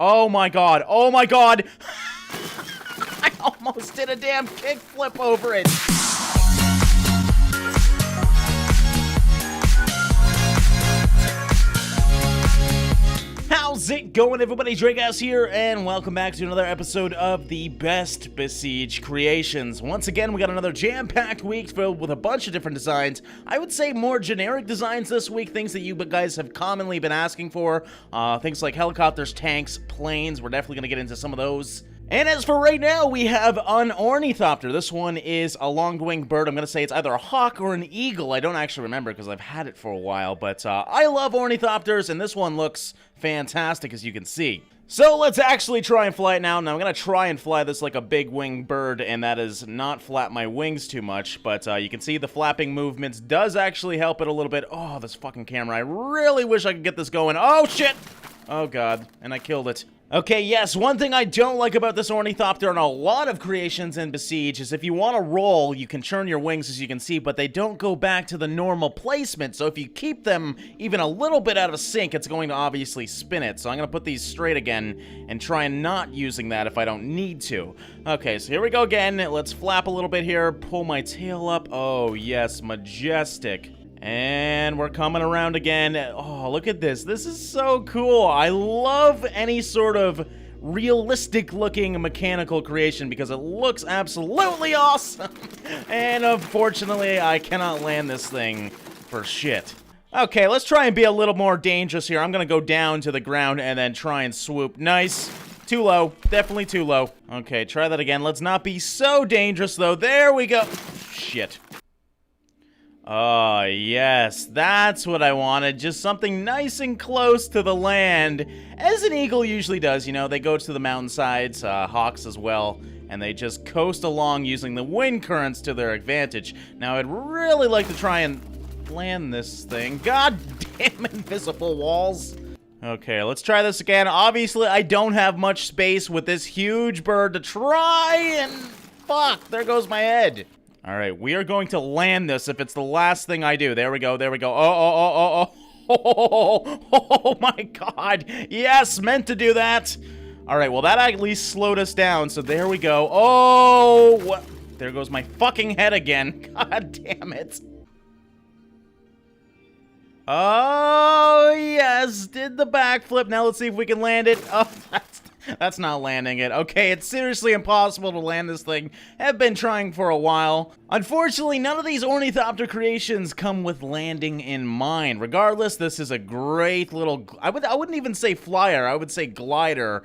Oh my god. Oh my god. I almost did a damn kickflip over it. How's it going, everybody? Drakehouse here, and welcome back to another episode of the best Besiege creations. Once again, we got another jam-packed week filled with a bunch of different designs. I would say more generic designs this week, things that you guys have commonly been asking for. Things like helicopters, tanks, planes. We're definitely going to get into some of those. And as for right now, we have an Ornithopter. This one is a long-winged bird. I'm going to say it's either a hawk or an eagle. I don't actually remember because I've had it for a while, but I love Ornithopters, and this one looks fantastic, as you can see. So let's actually try and fly it now. Now I'm going to try and fly this like a big winged bird, and that is not flap my wings too much, but you can see the flapping movements does actually help it a little bit. Oh, this fucking camera. I really wish I could get this going. Oh, shit! Oh, God. And I killed it. Okay, yes, one thing I don't like about this Ornithopter and a lot of creations in Besiege is if you want to roll, you can churn your wings, as you can see, but they don't go back to the normal placement. So if you keep them even a little bit out of sync, it's going to obviously spin it. So I'm going to put these straight again and try and not using that if I don't need to. Okay, so here we go again. Let's flap a little bit here, pull my tail up. Oh, yes, majestic. And we're coming around again. Oh, look at this. This is so cool. I love any sort of realistic-looking mechanical creation because it looks absolutely awesome. And unfortunately, I cannot land this thing for shit. Okay, let's try and be a little more dangerous here. I'm going to go down to the ground and then try and swoop. Nice. Too low. Definitely too low. Okay, try that again. Let's not be so dangerous, though. There we go. Shit. Oh, yes, that's what I wanted. Just something nice and close to the land, as an eagle usually does. You know, they go to the mountainsides, hawks as well, and they just coast along using the wind currents to their advantage. Now, I'd really like to try and land this thing. God damn invisible walls. Okay, let's try this again. Obviously, I don't have much space with this huge bird to try, and fuck, there goes my head. All right, we are going to land this if it's the last thing I do. There we go, there we go. Oh my God. Yes, meant to do that. All right, well, that at least slowed us down, so there we go. Oh, there goes my fucking head again. God damn it. Oh, yes, did the backflip. Now let's see if we can land it. Oh, that's not landing it. Okay, it's seriously impossible to land this thing. I've been trying for a while. Unfortunately, none of these Ornithopter creations come with landing in mind. Regardless, this is a great little... I wouldn't even say flyer. I would say glider,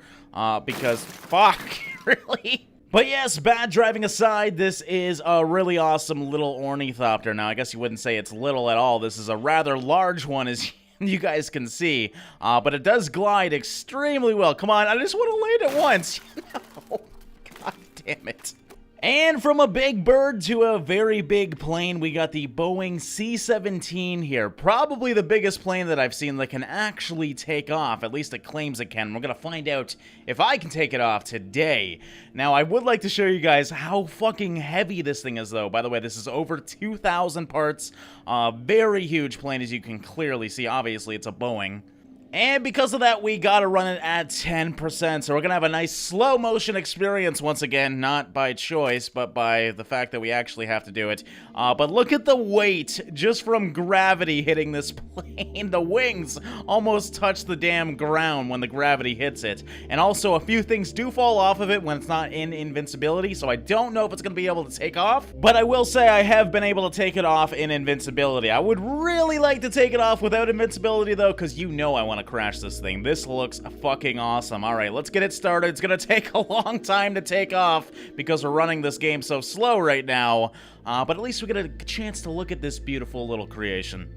because... Fuck, really? But yes, bad driving aside, this is a really awesome little Ornithopter. Now, I guess you wouldn't say it's little at all. This is a rather large one, as you guys can see, but it does glide extremely well. Come on, I just want to land it once. No. God damn it. And from a big bird to a very big plane, we got the Boeing C17 here. Probably the biggest plane that I've seen that can actually take off. At least it claims it can. We're going to find out if I can take it off today. Now, I would like to show you guys how fucking heavy this thing is, though. By the way, this is over 2,000 parts. Very huge plane, as you can clearly see. Obviously, it's a Boeing. And because of that, we gotta run it at 10%, so we're gonna have a nice slow motion experience once again, not by choice, but by the fact that we actually have to do it. But look at the weight, just from gravity hitting this plane. The wings almost touch the damn ground when the gravity hits it. And also, a few things do fall off of it when it's not in invincibility, so I don't know if it's gonna be able to take off. But I will say I have been able to take it off in invincibility. I would really like to take it off without invincibility, though, because you know I want to crash this thing. This looks fucking awesome. All right, let's get it started. It's gonna take a long time to take off because we're running this game so slow right now, but at least we get a chance to look at this beautiful little creation.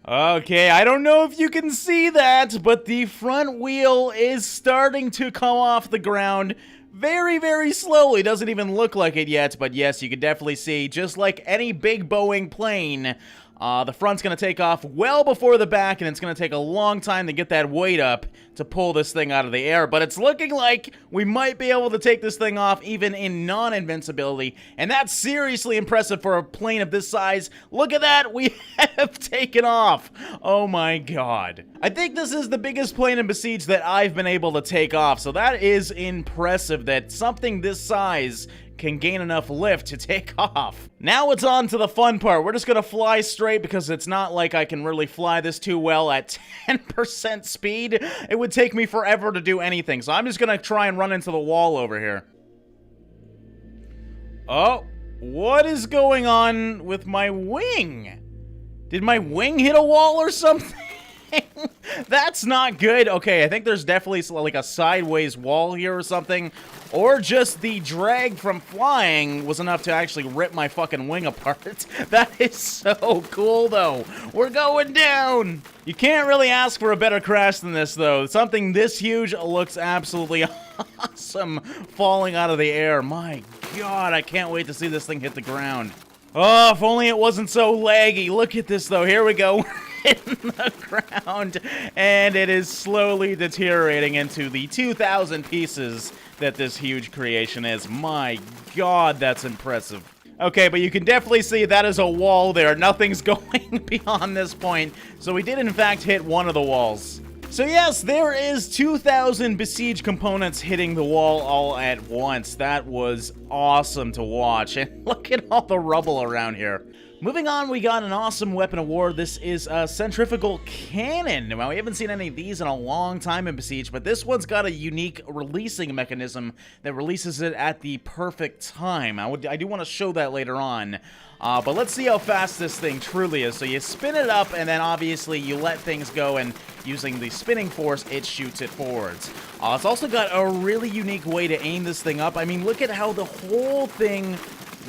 Okay, I don't know if you can see that, but the front wheel is starting to come off the ground very, very slowly. Doesn't even look like it yet, but yes, you can definitely see, just like any big Boeing plane, The front's going to take off well before the back, and it's going to take a long time to get that weight up to pull this thing out of the air. But it's looking like we might be able to take this thing off even in non-invincibility, and that's seriously impressive for a plane of this size. Look at that! We have taken off! Oh my god. I think this is the biggest plane in Besiege that I've been able to take off, so that is impressive that something this size can gain enough lift to take off. Now it's on to the fun part. We're just gonna fly straight because it's not like I can really fly this too well at 10% speed. It would take me forever to do anything, so I'm just gonna try and run into the wall over here. Oh, what is going on with my wing? Did my wing hit a wall or something? That's not good. Okay, I think there's definitely like a sideways wall here or something. Or just the drag from flying was enough to actually rip my fucking wing apart. That is so cool, though. We're going down. You can't really ask for a better crash than this, though. Something this huge looks absolutely awesome falling out of the air. My god, I can't wait to see this thing hit the ground. Oh, if only it wasn't so laggy. Look at this, though. Here we go. In the ground, and it is slowly deteriorating into the 2,000 pieces that this huge creation is. My god, that's impressive. Okay, but you can definitely see that is a wall there. Nothing's going beyond this point, so we did in fact hit one of the walls. So yes, there is 2,000 Besiege components hitting the wall all at once. That was awesome to watch, and look at all the rubble around here. Moving on, we got an awesome weapon award. This is a Centrifugal cannon. Now, we haven't seen any of these in a long time in Besiege, but this one's got a unique releasing mechanism that releases it at the perfect time. I do want to show that later on. But let's see how fast this thing truly is. So you spin it up, and then obviously you let things go, and using the spinning force, it shoots it forwards. It's also got a really unique way to aim this thing up. I mean, look at how the whole thing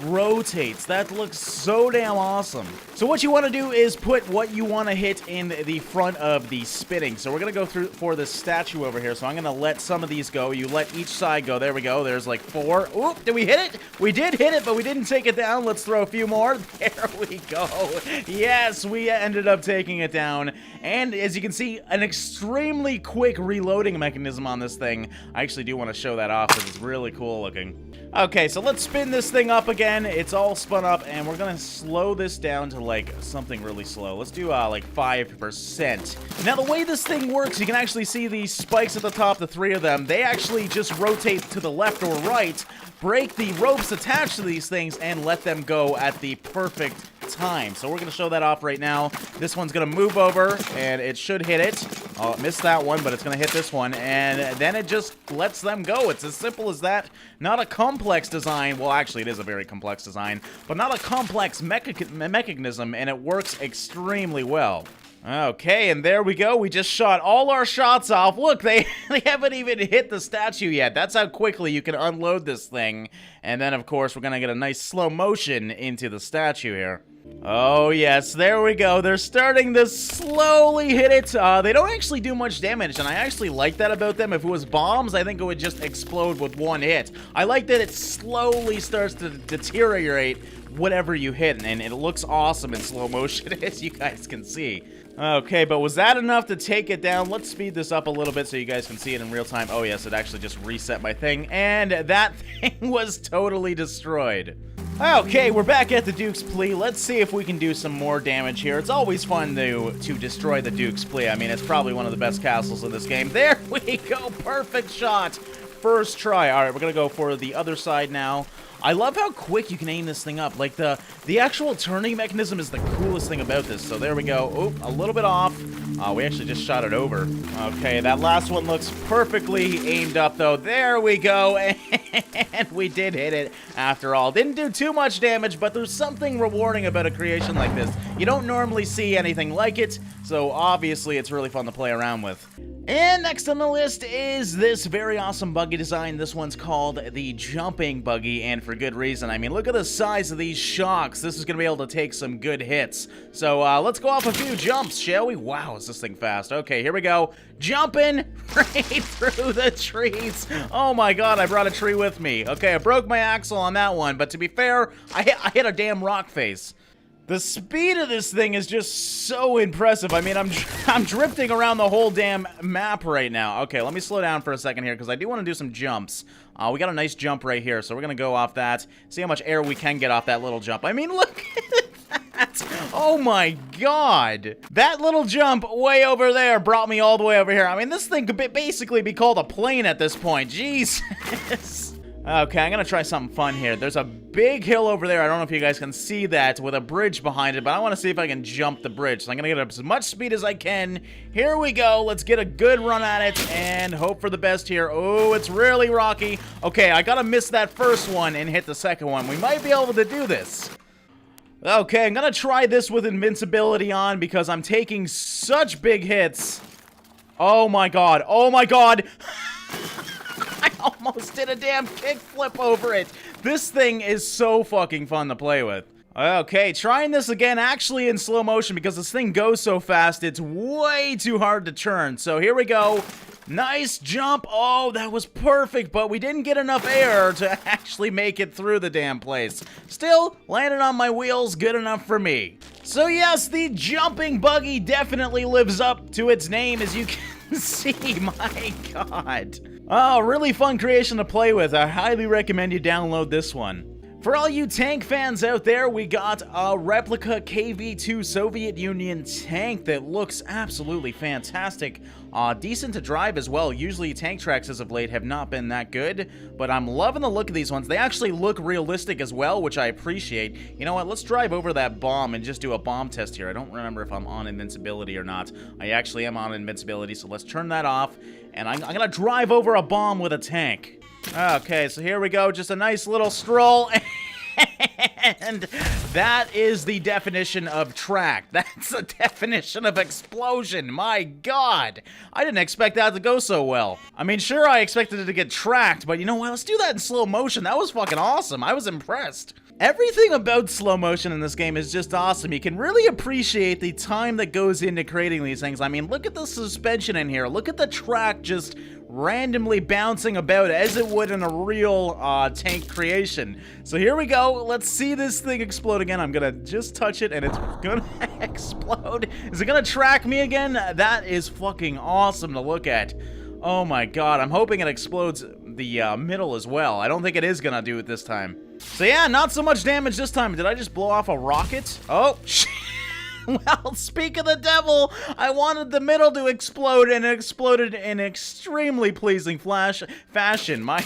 rotates. That looks so damn awesome. So what you want to do is put what you want to hit in the front of the spinning. So we're going to go through for this statue over here. So I'm going to let some of these go. You let each side go. There we go. There's like 4. Oop, did we hit it? We did hit it, but we didn't take it down. Let's throw a few more. There we go. Yes, we ended up taking it down. And as you can see, an extremely quick reloading mechanism on this thing. I actually do want to show that off because it's really cool looking. Okay, so let's spin this thing up again. It's all spun up, and we're gonna slow this down to like something really slow. Let's do like 5%. Now, the way this thing works, you can actually see these spikes at the top, the 3 of them. They actually just rotate to the left or right, break the ropes attached to these things, and let them go at the perfect time. So we're going to show that off right now. This one's going to move over, and it should hit it. Oh, it missed that one, but it's going to hit this one, and then it just lets them go. It's as simple as that. Not a complex design. Well, actually, it is a very complex design, but not a complex mechanism, and it works extremely well. Okay, and there we go. We just shot all our shots off. Look, they haven't even hit the statue yet. That's how quickly you can unload this thing. And then, of course, we're going to get a nice slow motion into the statue here. Oh, yes, there we go. They're starting to slowly hit it. They don't actually do much damage, and I actually like that about them. If it was bombs, I think it would just explode with one hit. I like that it slowly starts to deteriorate whatever you hit, and it looks awesome in slow motion, as you guys can see. Okay, but was that enough to take it down? Let's speed this up a little bit so you guys can see it in real time. Oh, yes, it actually just reset my thing, and that thing was totally destroyed. Okay, we're back at the Duke's Plea. Let's see if we can do some more damage here. It's always fun to destroy the Duke's Plea. I mean, it's probably one of the best castles in this game. There we go, perfect shot. First try. All right, we're gonna go for the other side now. I love how quick you can aim this thing up. Like, the actual turning mechanism is the coolest thing about this. So there we go. Oh, a little bit off. We actually just shot it over. Okay, that last one looks perfectly aimed up, though. There we go. And we did hit it after all. Didn't do too much damage, but there's something rewarding about a creation like this. You don't normally see anything like it, so obviously it's really fun to play around with. And next on the list is this very awesome buggy design. This one's called the Jumping Buggy, and for good reason. I mean, look at the size of these shocks. This is going to be able to take some good hits. So let's go off a few jumps, shall we? Wow, is this thing fast. Okay, here we go. Jumping right through the trees. Oh my god, I brought a tree with me. Okay, I broke my axle on that one, but to be fair, I hit a damn rock face. The speed of this thing is just so impressive. I mean, I'm drifting around the whole damn map right now. Okay, let me slow down for a second here, because I do want to do some jumps. We got a nice jump right here, so we're going to go off that. See how much air we can get off that little jump. I mean, look at that. Oh my god. That little jump way over there brought me all the way over here. I mean, this thing could basically be called a plane at this point. Jeez. Okay, I'm gonna try something fun here. There's a big hill over there. I don't know if you guys can see that with a bridge behind it, but I want to see if I can jump the bridge. So I'm gonna get up as much speed as I can. Here we go. Let's get a good run at it and hope for the best here. Oh, it's really rocky. Okay, I gotta miss that first one and hit the second one. We might be able to do this. Okay, I'm gonna try this with invincibility on because I'm taking such big hits. Oh my god. Oh my god. I almost did a damn kickflip over it. This thing is so fucking fun to play with. Okay, trying this again actually in slow motion because this thing goes so fast, it's way too hard to turn. So here we go. Nice jump. Oh, that was perfect, but we didn't get enough air to actually make it through the damn place. Still, landed on my wheels, good enough for me. So yes, the jumping buggy definitely lives up to its name, as you can see. My god. Oh, really fun creation to play with. I highly recommend you download this one. For all you tank fans out there, we got a replica KV-2 Soviet Union tank that looks absolutely fantastic. Decent to drive as well. Usually tank tracks as of late have not been that good, but I'm loving the look of these ones. They actually look realistic as well, which I appreciate. You know what, let's drive over that bomb and just do a bomb test here. I don't remember if I'm on invincibility or not. I actually am on invincibility, so let's turn that off, and I'm gonna drive over a bomb with a tank. Okay, so here we go, just a nice little stroll, and that is the definition of track. That's the definition of explosion. My god, I didn't expect that to go so well. I mean, sure, I expected it to get tracked, but you know what, let's do that in slow motion. That was fucking awesome. I was impressed. Everything about slow motion in this game is just awesome. You can really appreciate the time that goes into creating these things. I mean, look at the suspension in here. Look at the track just randomly bouncing about as it would in a real tank creation. So here we go. Let's see this thing explode again. I'm gonna just touch it and it's gonna explode. Is it gonna track me again? That is fucking awesome to look at. Oh my god, I'm hoping it explodes the middle as well. I don't think it is gonna do it this time. So yeah, not so much damage this time. Did I just blow off a rocket? Oh, shit. Well, speak of the devil, I wanted the middle to explode, and it exploded in extremely pleasing fashion. My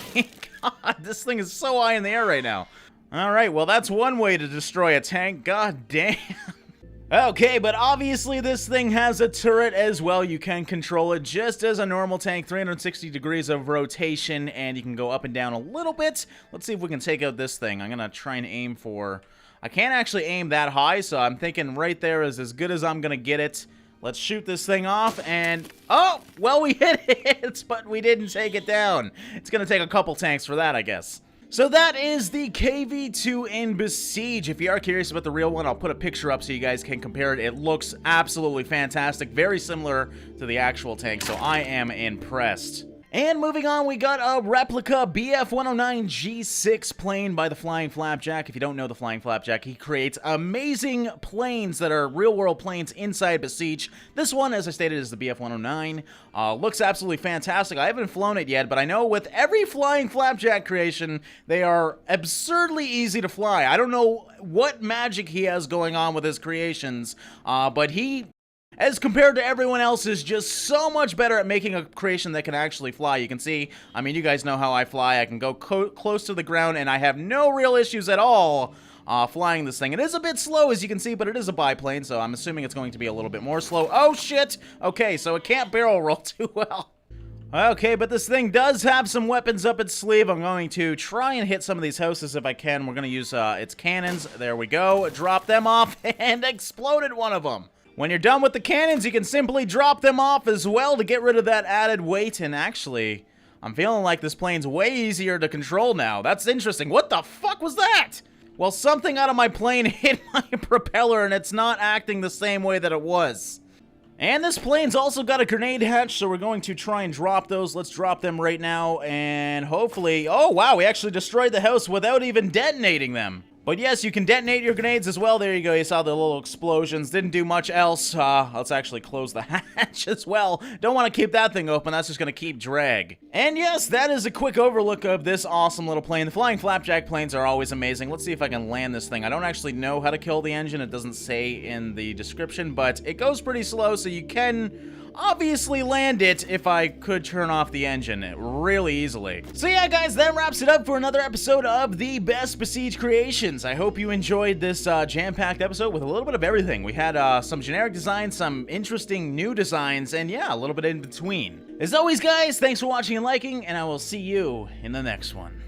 god, this thing is so high in the air right now. Alright, well, that's one way to destroy a tank. God damn. Okay, but obviously this thing has a turret as well. You can control it just as a normal tank, 360 degrees of rotation, and you can go up and down a little bit. Let's see if we can take out this thing. I'm gonna try and aim for... I can't actually aim that high, so I'm thinking right there is as good as I'm gonna get it. Let's shoot this thing off, and... oh! Well, we hit it, but we didn't take it down. It's gonna take a couple tanks for that, I guess. So that is the KV-2 in Besiege. If you are curious about the real one, I'll put a picture up so you guys can compare it. It looks absolutely fantastic, very similar to the actual tank, so I am impressed. And moving on, we got a replica BF-109 G6 plane by the Flying Flapjack. If you don't know the Flying Flapjack, he creates amazing planes that are real-world planes inside Besiege. This one, as I stated, is the BF-109. Looks absolutely fantastic. I haven't flown it yet, but I know with every Flying Flapjack creation, they are absurdly easy to fly. I don't know what magic he has going on with his creations, but he... as compared to everyone else, is just so much better at making a creation that can actually fly. You can see, I mean, you guys know how I fly. I can go close to the ground, and I have no real issues at all flying this thing. It is a bit slow, as you can see, but it is a biplane, so I'm assuming it's going to be a little bit more slow. Oh, shit! Okay, so it can't barrel roll too well. Okay, but this thing does have some weapons up its sleeve. I'm going to try and hit some of these houses if I can. We're going to use its cannons. There we go. Drop them off, and exploded one of them. When you're done with the cannons, you can simply drop them off as well to get rid of that added weight. And actually, I'm feeling like this plane's way easier to control now. That's interesting. What the fuck was that? Well, something out of my plane hit my propeller, and it's not acting the same way that it was. And this plane's also got a grenade hatch, so we're going to try and drop those. Let's drop them right now, and hopefully... oh, wow, we actually destroyed the house without even detonating them. But yes, you can detonate your grenades as well. There you go. You saw the little explosions. Didn't do much else. Let's actually close the hatch as well. Don't want to keep that thing open. That's just going to keep drag. And yes, that is a quick overlook of this awesome little plane. The flying flapjack planes are always amazing. Let's see if I can land this thing. I don't actually know how to kill the engine. It doesn't say in the description, but it goes pretty slow, so you can obviously land it if I could turn off the engine really easily. So yeah, guys, that wraps it up for another episode of the Best Besiege Creations. I hope you enjoyed this jam-packed episode with a little bit of everything. We had some generic designs, some interesting new designs, and yeah, a little bit in between. As always, guys, thanks for watching and liking, and I will see you in the next one.